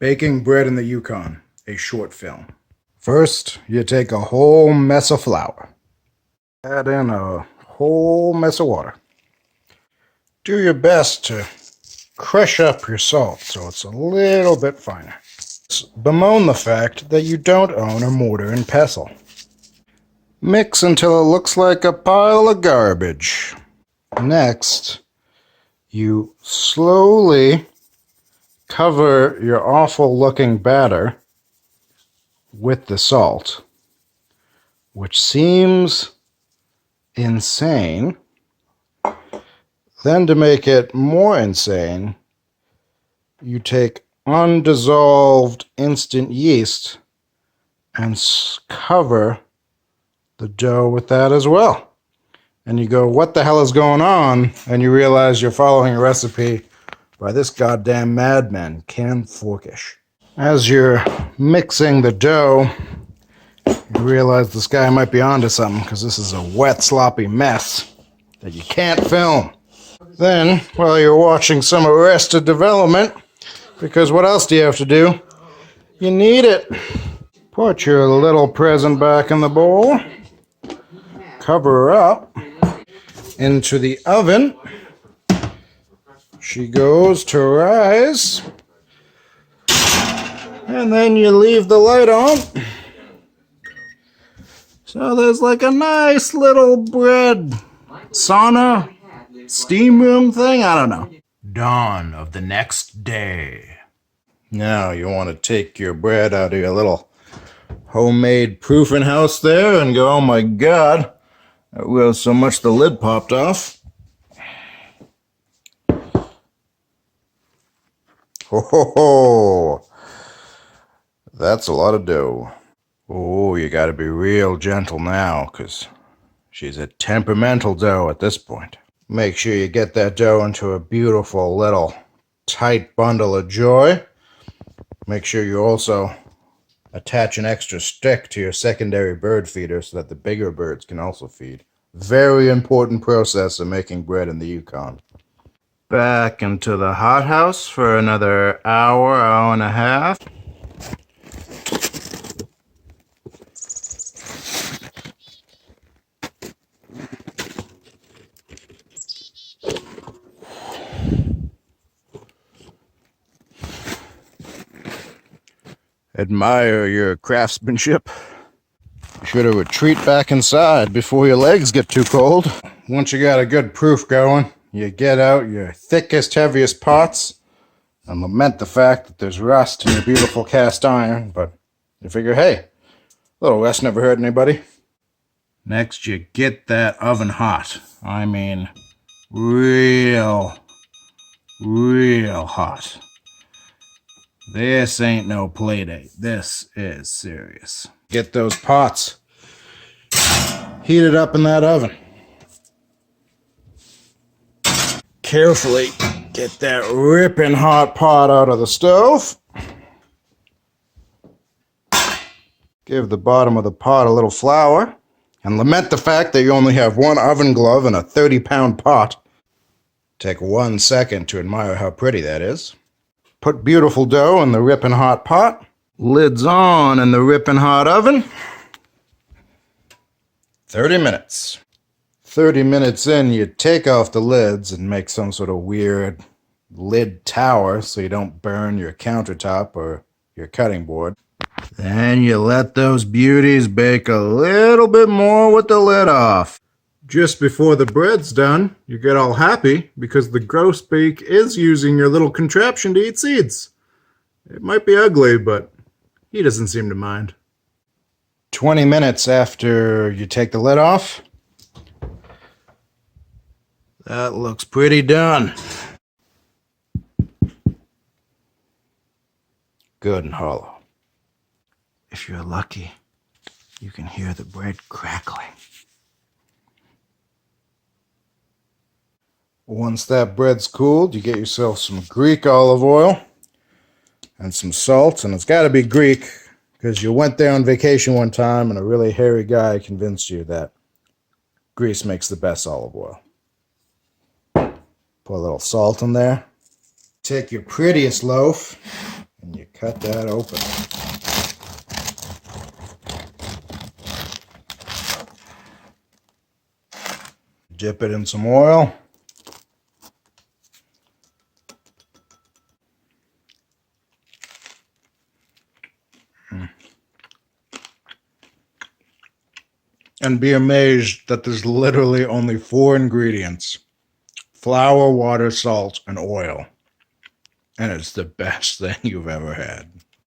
Baking Bread in the Yukon, a short film. First, you take a whole mess of flour. Add in a whole mess of water. Do your best to crush up your salt so it's a little bit finer. Bemoan the fact that you don't own a mortar and pestle. Mix until it looks like a pile of garbage. Next, you slowly cover your awful looking batter with the salt, which seems insane. Then to make it more insane, you take undissolved instant yeast and cover the dough with that as well. And you go, what the hell is going on? And you realize you're following a recipe by this goddamn madman, Ken Forkish. As you're mixing the dough, you realize this guy might be onto something, because this is a wet, sloppy mess that you can't film. Then, while you're watching some Arrested Development, because what else do you have to do? You knead it. Put your little present back in the bowl. Cover her up. Into the oven. She goes to rise. And then you leave the light on. So there's like a nice little bread sauna, steam room thing, I don't know. Dawn of the next day. Now you want to take your bread out of your little homemade proofing house there and go, oh my god, that was so much the lid popped off. Ho ho ho! That's a lot of dough. Oh, you gotta be real gentle now, because she's a temperamental dough at this point. Make sure you get that dough into a beautiful little tight bundle of joy. Make sure you also attach an extra stick to your secondary bird feeder so that the bigger birds can also feed. Very important process of making bread in the Yukon. Back into the hothouse for another hour, hour and a half. Admire your craftsmanship. You should retreat back inside before your legs get too cold. Once you got a good proof going, you get out your thickest, heaviest pots and lament the fact that there's rust in your beautiful cast iron, but you figure, hey, a little rust never hurt anybody. Next, you get that oven hot. I mean, real hot. This ain't no play date. This is serious. Get those pots heated up in that oven. Carefully get that ripping hot pot out of the stove. Give the bottom of the pot a little flour. And lament the fact that you only have one oven glove and a 30-pound pot. Take 1 second to admire how pretty that is. Put beautiful dough in the ripping hot pot. Lids on in the ripping hot oven. 30 minutes. 30 minutes in, you take off the lids and make some sort of weird lid tower so you don't burn your countertop or your cutting board. Then you let those beauties bake a little bit more with the lid off. Just before the bread's done, you get all happy because the grosbeak is using your little contraption to eat seeds. It might be ugly, but he doesn't seem to mind. 20 minutes after you take the lid off. That looks pretty done. Good and hollow. If you're lucky, you can hear the bread crackling. Once that bread's cooled, you get yourself some Greek olive oil and some salt, and it's got to be Greek because you went there on vacation one time and a really hairy guy convinced you that Greece makes the best olive oil. Put a little salt in there. Take your prettiest loaf and you cut that open. Dip it in some oil. And be amazed that there's literally only 4 ingredients: flour, water, salt, and oil. And it's the best thing you've ever had.